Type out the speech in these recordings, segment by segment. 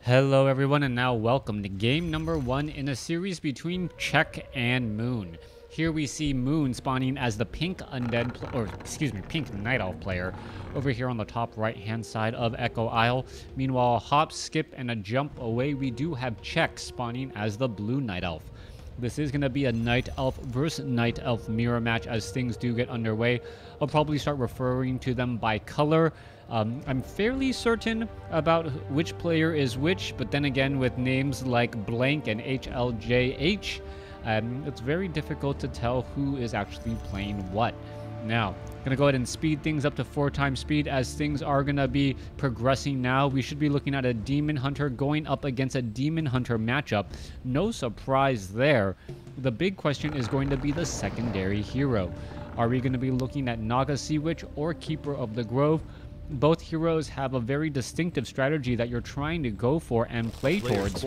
Hello everyone, and now welcome to game number 1 in a series between Czech and Moon. Here we see Moon spawning as the pink pink Night Elf player over here on the top right hand side of Echo Isle. Meanwhile, hop, skip, and a jump away, we do have Czech spawning as the blue Night Elf. This is going to be a Night Elf versus Night Elf mirror match as things do get underway. I'll probably start referring to them by color. I'm fairly certain about which player is which, but then again, with names like Blank and HLJH, it's very difficult to tell who is actually playing what. Now, I'm going to go ahead and speed things up to 4 times speed as things are going to be progressing now. We should be looking at a Demon Hunter going up against a Demon Hunter matchup. No surprise there. The big question is going to be the secondary hero. Are we going to be looking at Naga Sea Witch or Keeper of the Grove? Both heroes have a very distinctive strategy that you're trying to go for and play towards,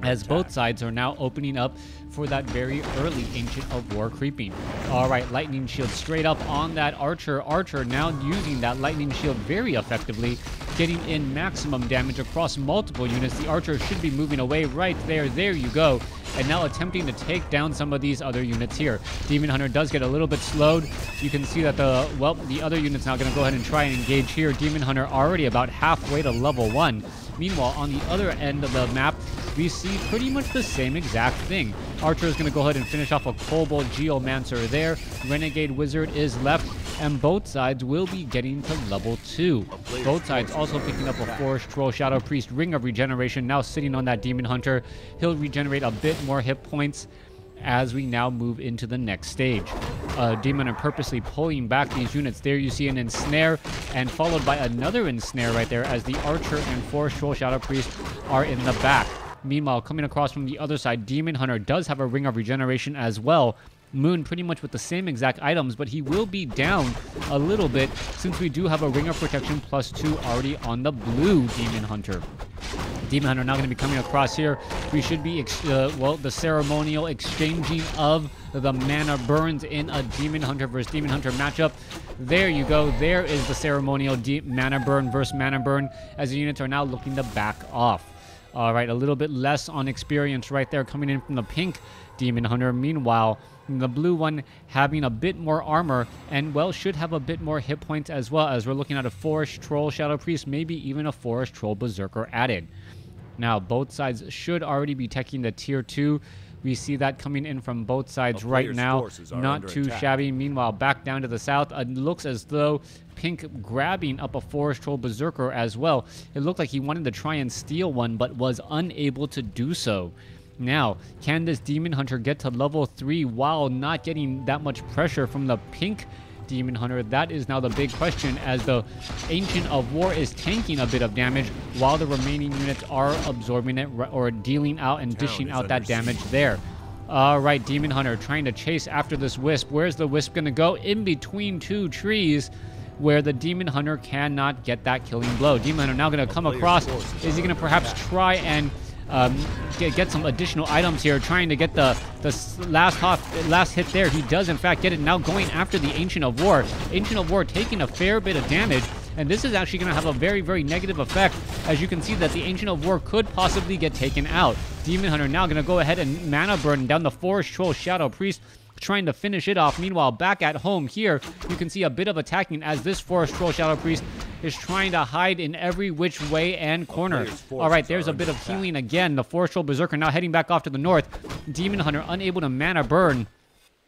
as both sides are now opening up for that very early Ancient of War creeping. Alright, Lightning Shield straight up on that Archer. Archer now using that Lightning Shield very effectively, getting in maximum damage across multiple units. The Archer should be moving away right there. There you go. And now attempting to take down some of these other units here. Demon Hunter does get a little bit slowed. You can see that the other unit's now going to go ahead and try and engage here. Demon Hunter already about halfway to level 1. Meanwhile, on the other end of the map, we see pretty much the same exact thing. Archer is going to go ahead and finish off a Kobold Geomancer there. Renegade Wizard is left, and both sides will be getting to level 2. Both sides also picking up a Forest Troll, Shadow Priest, Ring of Regeneration, now sitting on that Demon Hunter. He'll regenerate a bit more hit points as we now move into the next stage. Demon Hunter purposely pulling back these units. There you see an Ensnare, and followed by another Ensnare right there as the Archer and Forest Troll, Shadow Priest are in the back. Meanwhile, coming across from the other side, Demon Hunter does have a Ring of Regeneration as well. Moon pretty much with the same exact items, but he will be down a little bit since we do have a Ring of Protection +2 already on the blue Demon Hunter. Demon Hunter now going to be coming across here. We should be, the ceremonial exchanging of the mana burns in a Demon Hunter versus Demon Hunter matchup. There you go. There is the ceremonial mana burn versus mana burn as the units are now looking to back off. All right, a little bit less on experience right there coming in from the pink Demon Hunter. Meanwhile, the blue one having a bit more armor and, well, should have a bit more hit points as well, as we're looking at a Forest Troll Shadow Priest, maybe even a Forest Troll Berserker added. Now, both sides should already be taking the tier 2. We see that coming in from both sides right now. Not too shabby. Meanwhile, back down to the south, it looks as though Pink grabbing up a Forest Troll Berserker as well. It looked like he wanted to try and steal one, but was unable to do so. Now, can this Demon Hunter get to level 3 while not getting that much pressure from the pink Demon Hunter? That is now the big question, as the Ancient of War is tanking a bit of damage while the remaining units are absorbing it or dealing out and dishing out that damage there. All right, Demon Hunter trying to chase after this Wisp. Where's the Wisp going to go? In between 2 trees, where the Demon Hunter cannot get that killing blow. Demon Hunter now going to come across. Is he going to perhaps try and get some additional items here, trying to get the last hit there? He does in fact get it. Now going after the Ancient of War. Ancient of War taking a fair bit of damage, and this is actually going to have a very, very negative effect, as you can see that the Ancient of War could possibly get taken out. Demon Hunter now going to go ahead and mana burn down the Forest Troll Shadow Priest, trying to finish it off. Meanwhile, back at home here, you can see a bit of attacking as this Forest Troll Shadow Priest is trying to hide in every which way and corner. All right, there's a bit of healing again. The Forest Troll Berserker now heading back off to the north. Demon Hunter unable to mana burn,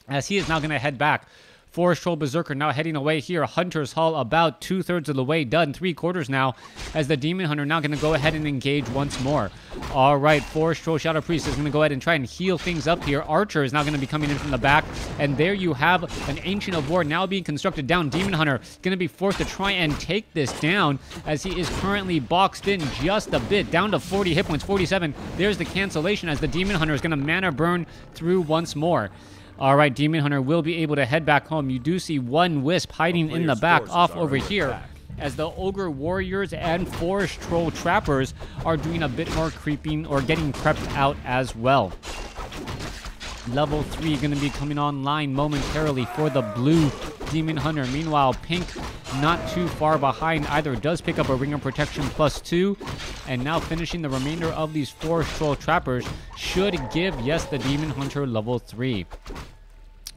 as he is now going to head back. Forest Troll Berserker now heading away here. Hunter's Hall about 2/3 of the way done, 3/4 now, as the Demon Hunter now going to go ahead and engage once more. All right, Forest Troll Shadow Priest is going to go ahead and try and heal things up here. Archer is now going to be coming in from the back, and there you have an Ancient of War now being constructed down. Demon Hunter going to be forced to try and take this down, as he is currently boxed in just a bit, down to 40 hit points, 47. There's the cancellation, as the Demon Hunter is going to mana burn through once more. All right, Demon Hunter will be able to head back home. You do see one Wisp hiding in the back off over here, as the Ogre Warriors and Forest Troll Trappers are doing a bit more creeping or getting crept out as well. Level 3 going to be coming online momentarily for the blue Demon Hunter. Meanwhile, Pink not too far behind either. Does pick up a Ring of Protection +2, and now finishing the remainder of these Forest Troll Trappers should give, yes, the Demon Hunter level 3.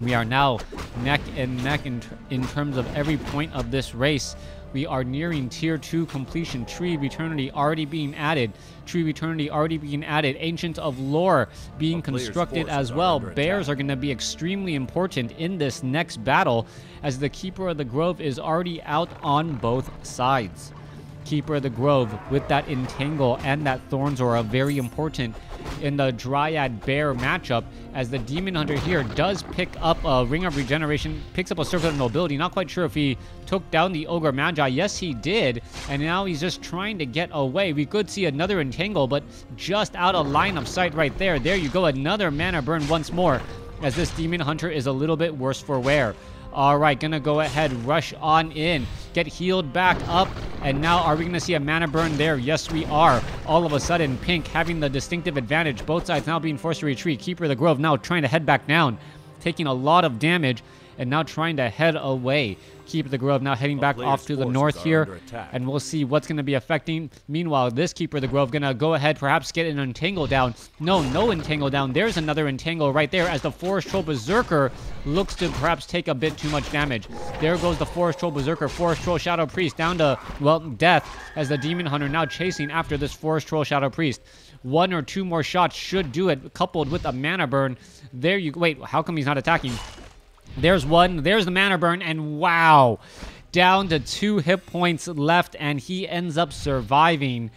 We are now neck and neck in terms of every point of this race. We are nearing Tier 2 completion. Tree of Eternity already being added. Tree of Eternity already being added. Ancient of Lore being constructed as well. Bears are going to be extremely important in this next battle, as the Keeper of the Grove is already out on both sides. Keeper of the Grove with that Entangle and that Thorns Aura very important in the Dryad Bear matchup, as the Demon Hunter here does pick up a Ring of Regeneration, picks up a Circle of Nobility. Not quite sure if he took down the Ogre Magi. Yes, he did, and now he's just trying to get away. We could see another Entangle, but just out of line of sight right there. There you go, another mana burn once more, as this Demon Hunter is a little bit worse for wear. All right, gonna go ahead, rush on in, get healed back up, and now are we gonna see a mana burn there? Yes, we are. All of a sudden, Pink having the distinctive advantage. Both sides now being forced to retreat. Keeper of the Grove now trying to head back down, taking a lot of damage, and now trying to head away. Keeper of the Grove now heading back off to the north here, and we'll see what's going to be affecting. Meanwhile, this Keeper of the Grove going to go ahead, perhaps get an Entangle down. No Entangle down. There's another Entangle right there, as the Forest Troll Berserker looks to perhaps take a bit too much damage. There goes the Forest Troll Berserker. Forest Troll Shadow Priest down to, well, death, as the Demon Hunter now chasing after this Forest Troll Shadow Priest. 1 or 2 more shots should do it, coupled with a mana burn. There you go. Wait, how come he's not attacking? There's one. There's the mana burn, and wow, down to 2 hit points left, and he ends up surviving.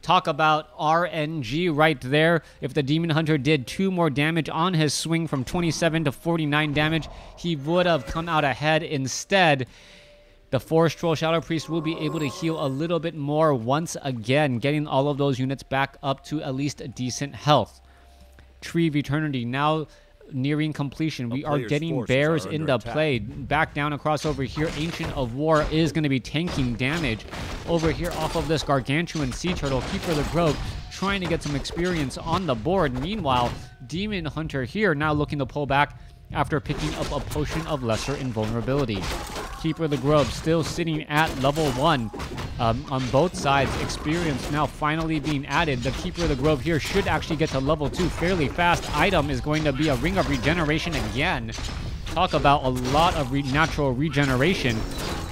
Talk about RNG right there. If the Demon Hunter did 2 more damage on his swing from 27 to 49 damage, he would have come out ahead. Instead, the Forest Troll Shadow Priest will be able to heal a little bit more once again, getting all of those units back up to at least a decent health. Tree of Eternity now nearing completion. We are getting bears into play. Back down across over here. Ancient of War is going to be tanking damage over here off of this Gargantuan Sea Turtle. Keeper of the Grove trying to get some experience on the board. Meanwhile, Demon Hunter here now looking to pull back after picking up a Potion of Lesser Invulnerability. Keeper of the Grove still sitting at level 1 on both sides. Experience now finally being added. The Keeper of the Grove here should actually get to level 2 fairly fast. Item is going to be a Ring of Regeneration again. Talk about a lot of natural regeneration.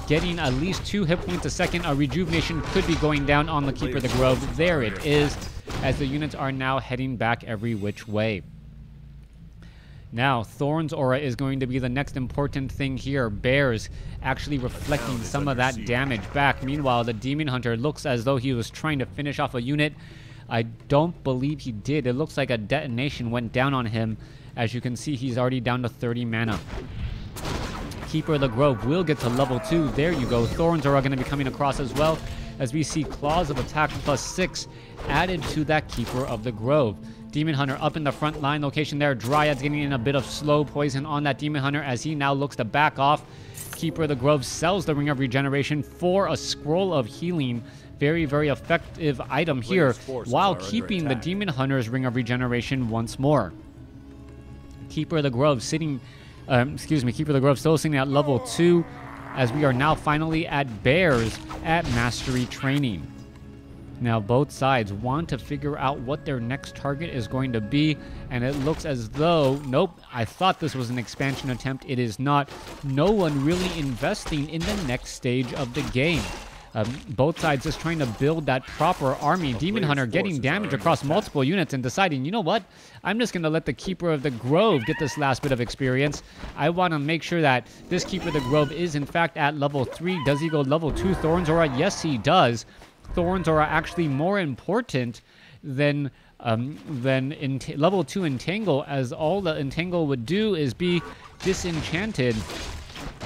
Getting at least 2 hit points a second. A Rejuvenation could be going down on the Keeper of the Grove. There it is, as the units are now heading back every which way. Now, Thorn's Aura is going to be the next important thing here. Bears actually reflecting some of that damage back. Meanwhile, the Demon Hunter looks as though he was trying to finish off a unit. I don't believe he did. It looks like a detonation went down on him. As you can see, he's already down to 30 mana. Keeper of the Grove will get to level 2. There you go. Thorns are going to be coming across as well, as we see Claws of Attack +6 added to that Keeper of the Grove. Demon Hunter up in the front line location there. Dryad's getting in a bit of slow poison on that Demon Hunter, as he now looks to back off. Keeper of the Grove sells the Ring of Regeneration for a Scroll of Healing. Very, very effective item here, while keeping the Demon Hunter's Ring of Regeneration once more. Keeper of the Grove sitting, Keeper of the Grove still sitting at level 2, as we are now finally at Bears at Mastery Training. Now, both sides want to figure out what their next target is going to be, and it looks as though, nope, I thought this was an expansion attempt. It is not. No one really investing in the next stage of the game. Both sides just trying to build that proper army. Demon Hunter getting damage across multiple units and deciding, you know what? I'm just going to let the Keeper of the Grove get this last bit of experience. I want to make sure that this Keeper of the Grove is, in fact, at level 3. Does he go level 2 Thorns Aura? Yes, he does. Thorns are actually more important than level 2 Entangle, as all the Entangle would do is be disenchanted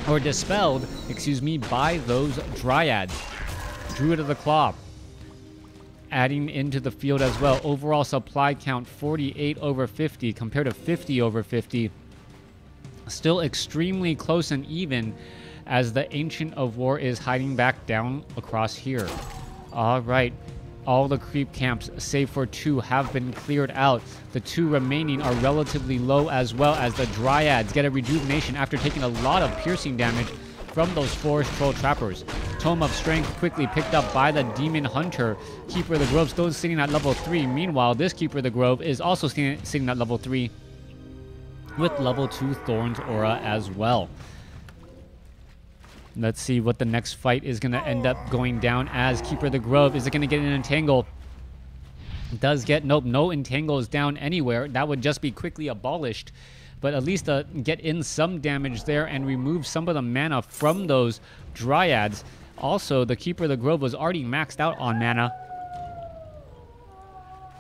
or dispelled, by those Dryads. Druid of the Claw adding into the field as well. Overall supply count 48/50 compared to 50/50. Still extremely close and even, as the Ancient of War is hiding back down across here. All right, all the creep camps, save for 2, have been cleared out. The 2 remaining are relatively low, as well as the Dryads get a rejuvenation after taking a lot of piercing damage from those Forest Troll Trappers. Tome of Strength quickly picked up by the Demon Hunter. Keeper of the Grove still sitting at level 3. Meanwhile, this Keeper of the Grove is also sitting at level 3 with level 2 Thorns Aura as well. Let's see what the next fight is going to end up going down as Keeper of the Grove. Is it going to get an Entangle? Does get, nope, no Entangles down anywhere. That would just be quickly abolished. But at least get in some damage there and remove some of the mana from those Dryads. Also, the Keeper of the Grove was already maxed out on mana.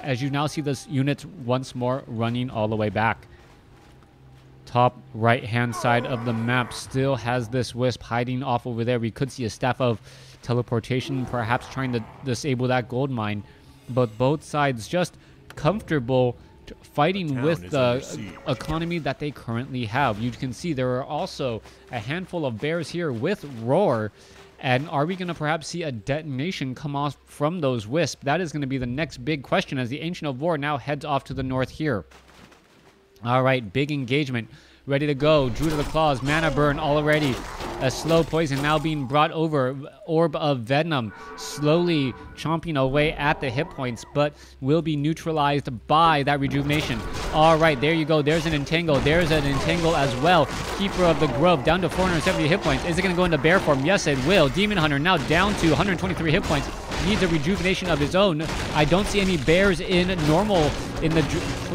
As you now see this unit once more running all the way back. Top right-hand side of the map still has this Wisp hiding off over there. We could see a Staff of Teleportation, perhaps trying to disable that gold mine. But both sides just comfortable fighting with the economy that they currently have. You can see there are also a handful of bears here with Roar. And are we going to perhaps see a detonation come off from those Wisp? That is going to be the next big question as the Ancient of War now heads off to the north here. All right, big engagement. Ready to go. Druid of the Claws, mana burn already. A slow poison now being brought over. Orb of Venom slowly chomping away at the hit points, but will be neutralized by that rejuvenation. All right, there you go. There's an Entangle. There's an Entangle as well. Keeper of the Grove down to 470 hit points. Is it going to go into bear form? Yes, it will. Demon Hunter now down to 123 hit points. Needs a rejuvenation of his own. I don't see any bears in normal in the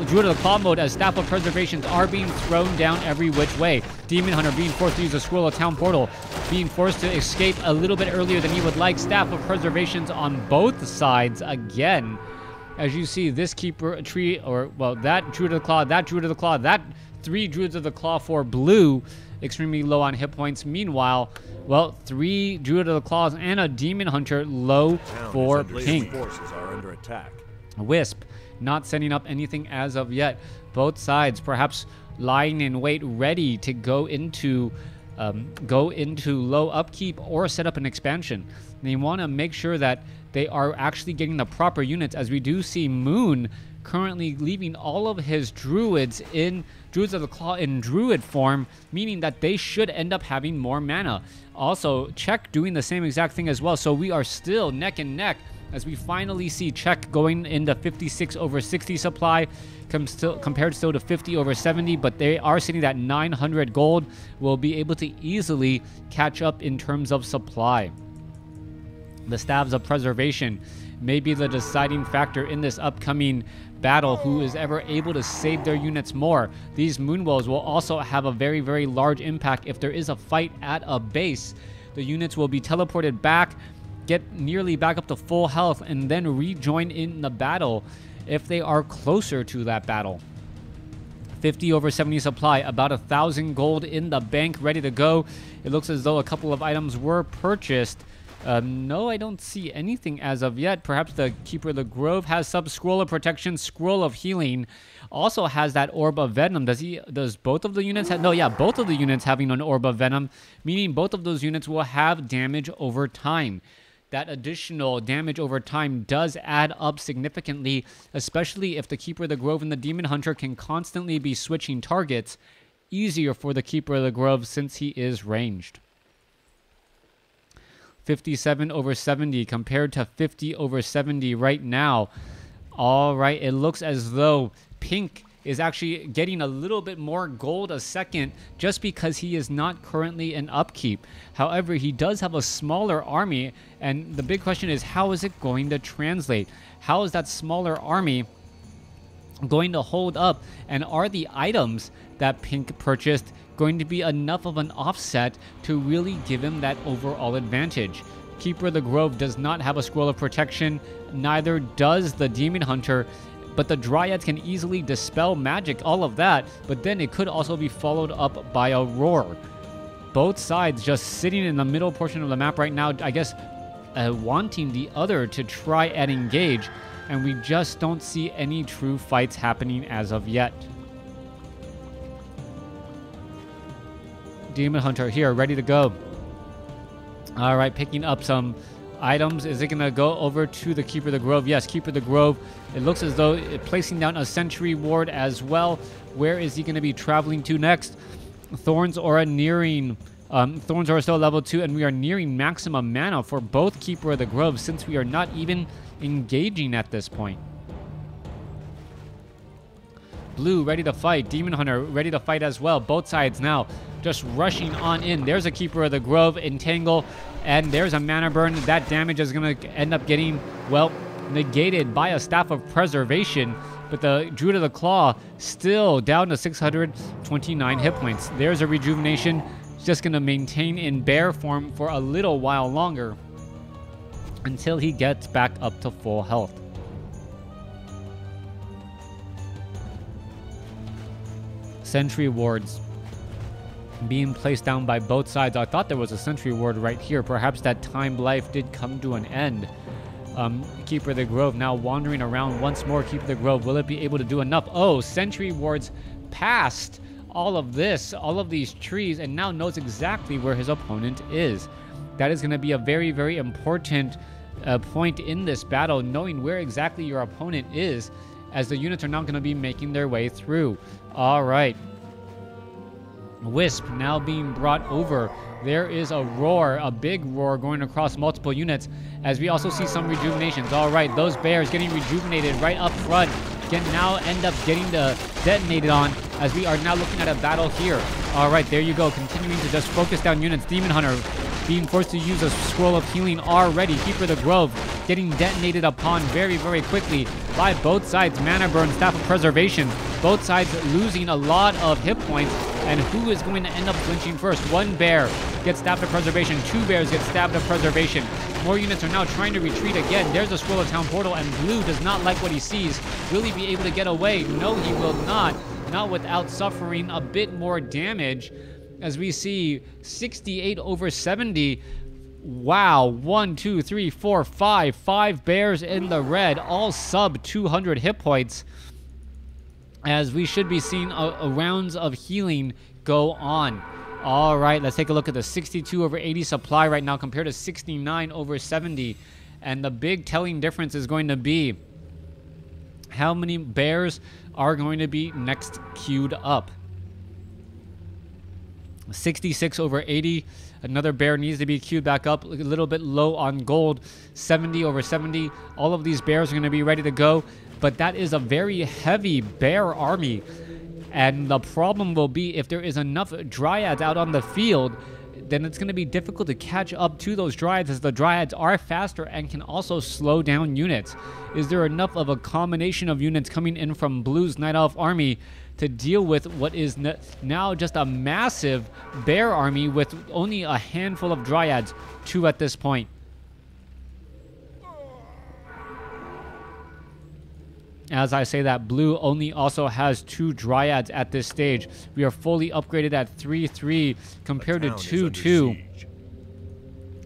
Druid of the Claw mode as Staff of Preservations are being thrown down every which way. Demon Hunter being forced to use a Scroll of Town Portal, being forced to escape a little bit earlier than he would like. Staff of Preservations on both sides again. As you see, this Keeper tree, or well, that Druid of the Claw, that Druid of the Claw, that 3 Druids of the Claw for blue, extremely low on hit points. Meanwhile, well, 3 Druid of the Claws and a Demon Hunter low for pink. Forces are under attack. Wisp not sending up anything as of yet. Both sides perhaps lying in wait, ready to go into low upkeep or set up an expansion. They want to make sure that they are actually getting the proper units, as we do see Moon currently leaving all of his Druids of the Claw in Druid form, meaning that they should end up having more mana. Also, Czech doing the same exact thing as well, so we are still neck and neck as we finally see Czech going into 56 over 60 supply, compared still to 50 over 70, but they are sitting at 900 gold. Will be able to easily catch up in terms of supply. The Staves of Preservation may be the deciding factor in this upcoming battle, who is ever able to save their units more. These Moonwells will also have a very, very large impact if there is a fight at a base. The units will be teleported back, get nearly back up to full health, and then rejoin in the battle if they are closer to that battle. 50 over 70 supply, about 1,000 gold in the bank, ready to go. It looks as though a couple of items were purchased. No, I don't see anything as of yet. Perhaps the Keeper of the Grove has some Scroll of Protection, Scroll of Healing. Also has that Orb of Venom. Does both of the units have? No, yeah, both of the units having an Orb of Venom, meaning both of those units will have damage over time. That additional damage over time does add up significantly, especially if the Keeper of the Grove and the Demon Hunter can constantly be switching targets. Easier for the Keeper of the Grove since he is ranged. 57 over 70 compared to 50 over 70 right now. All right, it looks as though pink is actually getting a little bit more gold a second just because he is not currently in upkeep. However, he does have a smaller army, and the big question is, how is it going to translate? How is that smaller army going to hold up? And are the items that pink purchased going to be enough of an offset to really give him that overall advantage? Keeper of the Grove does not have a Scroll of Protection, neither does the Demon Hunter, but the Dryads can easily dispel magic, all of that, but then it could also be followed up by a Roar. Both sides just sitting in the middle portion of the map right now, I guess wanting the other to try and engage, and we just don't see any true fights happening as of yet. Demon Hunter here, ready to go. All right, picking up some items. Is it going to go over to the Keeper of the Grove? Yes, Keeper of the Grove. It looks as though placing down a Sentry Ward as well. Where is he going to be traveling to next? Thorns Aura nearing Thorns are still level 2, and we are nearing maximum mana for both Keeper of the Grove since we are not even engaging at this point. Blue ready to fight. Demon Hunter ready to fight as well. Both sides now just rushing on in. There's a Keeper of the Grove, Entangle, and there's a Mana Burn. That damage is going to end up getting, well, negated by a Staff of Preservation. But the Druid of the Claw still down to 629 hit points. There's a Rejuvenation. It's just going to maintain in bear form for a little while longer until he gets back up to full health. Sentry wards being placed down by both sides. I thought there was a sentry ward right here. Perhaps that timed life did come to an end. Keeper of the Grove now wandering around once more. Keeper of the Grove, will it be able to do enough? Oh, sentry wards past all of this, all of these trees, and now knows exactly where his opponent is. That is going to be a very, very important point in this battle, knowing where exactly your opponent is, as the units are now going to be making their way through. All right. Wisp now being brought over. There is a roar, a big roar going across multiple units, as we also see some rejuvenations. All right, those bears getting rejuvenated right up front can now end up getting detonated on, as we are now looking at a battle here. All right, there you go, continuing to just focus down units. Demon Hunter being forced to use a Scroll of Healing already. Keeper of the Grove getting detonated upon very, very quickly by both sides. Mana Burn, Staff of Preservation, both sides losing a lot of hit points. And who is going to end up flinching first? One bear gets stabbed of Preservation. Two bears get stabbed of Preservation. More units are now trying to retreat again. There's a Scroll of Town Portal, and Blue does not like what he sees. Will he be able to get away? No, he will not. Not without suffering a bit more damage, as we see 68 over 70. Wow, 1, 2, 3, 4, 5. 5 bears in the red, all sub 200 hit points, as we should be seeing a rounds of healing go on. All right, let's take a look at the 62 over 80 supply right now compared to 69 over 70. And the big telling difference is going to be how many bears are going to be next queued up. 66 over 80. Another bear needs to be queued back up, a little bit low on gold. 70 over 70. All of these bears are going to be ready to go. But that is a very heavy bear army. And the problem will be, if there is enough dryads out on the field, then it's going to be difficult to catch up to those dryads, as the dryads are faster and can also slow down units. Is there enough of a combination of units coming in from Blue's Night Elf army to deal with what is now just a massive bear army with only a handful of dryads, 2 at this point? As I say that, Blue only also has 2 dryads at this stage. We are fully upgraded at 3-3 compared to 2-2.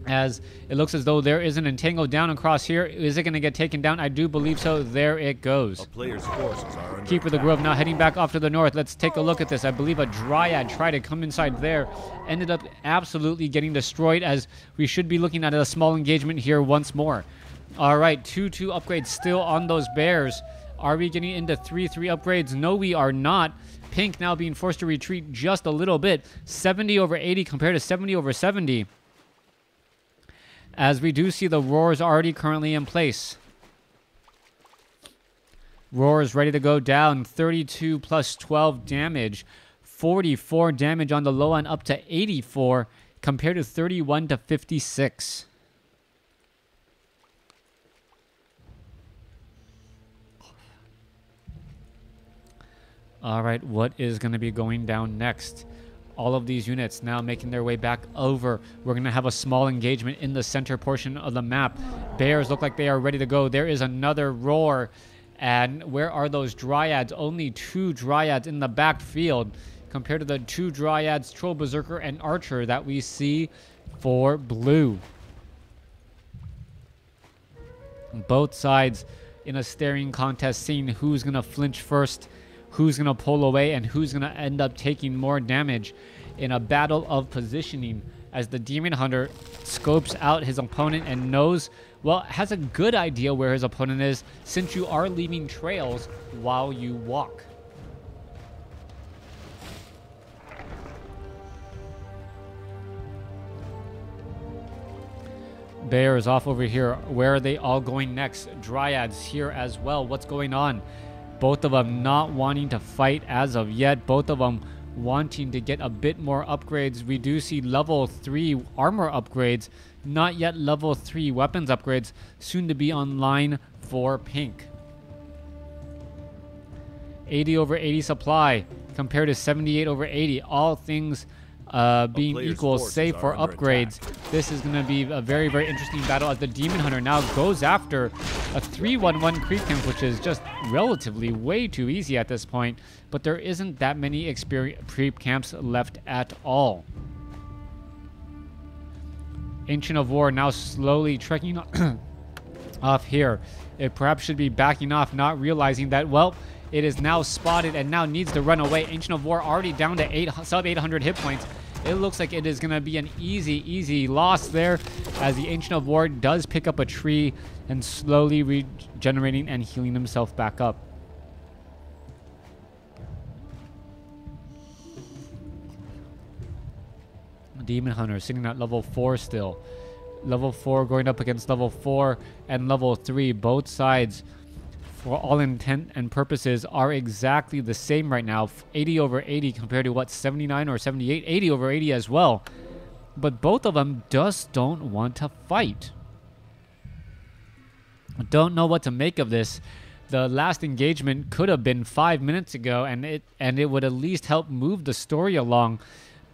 As it looks as though there is an Entangle down across here. Is it going to get taken down? I do believe so. There it goes. A player's forces are under Keeper of the Grove now heading back off to the north. Let's take a look at this. I believe a Dryad tried to come inside there. Ended up absolutely getting destroyed, as we should be looking at a small engagement here once more. All right, 2-2 upgrades still on those bears. Are we getting into 3-3 upgrades? No, we are not. Pink now being forced to retreat just a little bit. 70 over 80 compared to 70 over 70. As we do see the roars already currently in place. Roars ready to go down. 32 plus 12 damage. 44 damage on the low end, up to 84 compared to 31 to 56. All right, what is going to be going down next? All of these units now making their way back over. We're going to have a small engagement in the center portion of the map. Bears look like they are ready to go. There is another roar. And where are those dryads? Only 2 dryads in the backfield compared to the 2 dryads, Troll, Berserker, and Archer that we see for Blue. Both sides in a staring contest, seeing who's going to flinch first, who's going to pull away, and who's going to end up taking more damage in a battle of positioning, as the Demon Hunter scopes out his opponent and knows, well, has a good idea where his opponent is, since you are leaving trails while you walk. Bears off over here. Where are they all going next? Dryads here as well. What's going on? Both of them not wanting to fight as of yet. Both of them wanting to get a bit more upgrades. We do see level 3 armor upgrades, not yet level 3 weapons upgrades, soon to be online for pink. 80 over 80 supply compared to 78 over 80. All things being equal, save for upgrades. This is going to be a very, very interesting battle as the Demon Hunter now goes after a 3-1-1 creep camp, which is just relatively way too easy at this point. But there isn't that many creep camps left at all. Ancient of War now slowly trekking off here. It perhaps should be backing off, not realizing that, well, it is now spotted and now needs to run away. Ancient of War already down to sub 800 hit points. It looks like it is going to be an easy loss there, as the Ancient of War does pick up a tree and slowly regenerating and healing himself back up. Demon Hunter sitting at level 4 still. Level 4 going up against level 4 and level 3. Both sides, for all intent and purposes, are exactly the same right now. 80 over 80 compared to what, 79 or 78? 80 over 80 as well. But both of them just don't want to fight. Don't know what to make of this. The last engagement could have been 5 minutes ago, and it would at least help move the story along.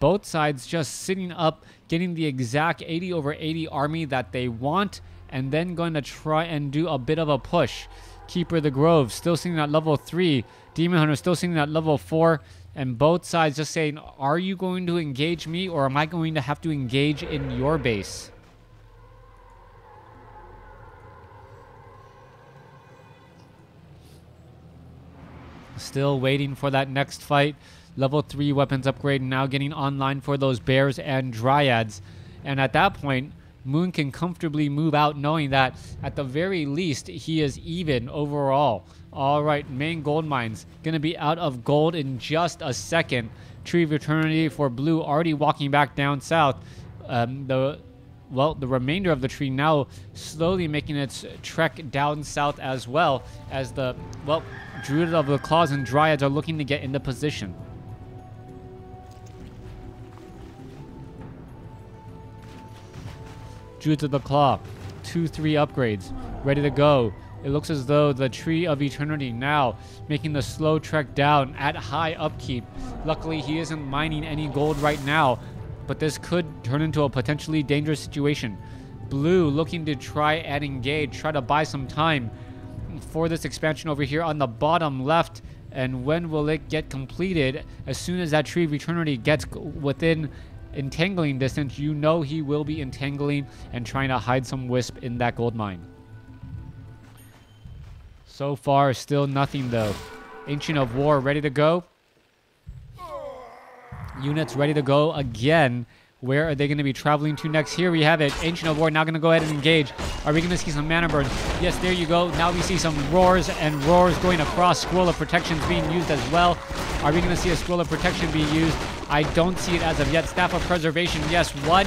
Both sides just sitting up, getting the exact 80 over 80 army that they want, and then going to try and do a bit of a push. Keeper of the Grove still sitting at level 3. Demon Hunter still sitting at level 4. And both sides just saying, are you going to engage me, or am I going to have to engage in your base? Still waiting for that next fight. Level 3 weapons upgrade now getting online for those Bears and Dryads. And at that point, Moon can comfortably move out, knowing that at the very least he is even overall. All right, main gold mines going to be out of gold in just a second. Tree of Eternity for blue already walking back down south. The remainder of the tree now slowly making its trek down south, as well as the Druid of the Claws and Dryads are looking to get into position. Druids of the Claw, 2-3 upgrades, ready to go. It looks as though the Tree of Eternity now making the slow trek down at high upkeep. Luckily, he isn't mining any gold right now, but this could turn into a potentially dangerous situation. Blue looking to try and engage, try to buy some time for this expansion over here on the bottom left. And when will it get completed? As soon as that Tree of Eternity gets within entangling distance, you know he will be entangling and trying to hide some wisp in that gold mine. So far, still nothing though. Ancient of War ready to go. Units ready to go again. Where are they going to be traveling to next? Here we have it. Ancient of War now going to go ahead and engage. Are we going to see some mana burn? Yes, there you go. Now we see some roars and roars going across. Scroll of Protections being used as well. Are we going to see a Scroll of Protection be used? I don't see it as of yet. Staff of Preservation. Yes, one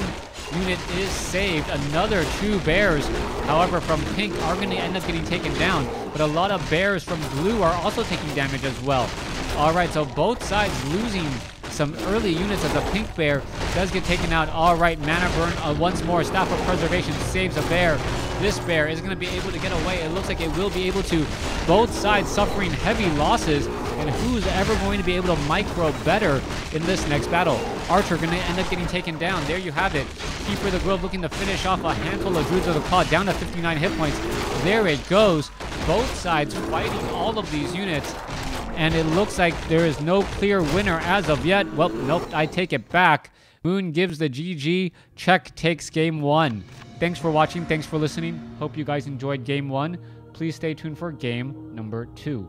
unit is saved. Another 2 bears, however, from pink are going to end up getting taken down. But a lot of bears from blue are also taking damage as well. All right, so both sides losing some early units as the pink bear does get taken out. All right, mana burn once more. Staff of Preservation saves a bear. This bear is going to be able to get away. It looks like it will be able to. Both sides suffering heavy losses. And who's ever going to be able to micro better in this next battle? Archer going to end up getting taken down. There you have it. Keeper of the Grove looking to finish off a handful of Druids of the Claw, down to 59 hit points. There it goes. Both sides fighting all of these units. And it looks like there is no clear winner as of yet. Well, nope, I take it back. Moon gives the GG. Czech takes game 1. Thanks for watching. Thanks for listening. Hope you guys enjoyed game 1. Please stay tuned for game number 2.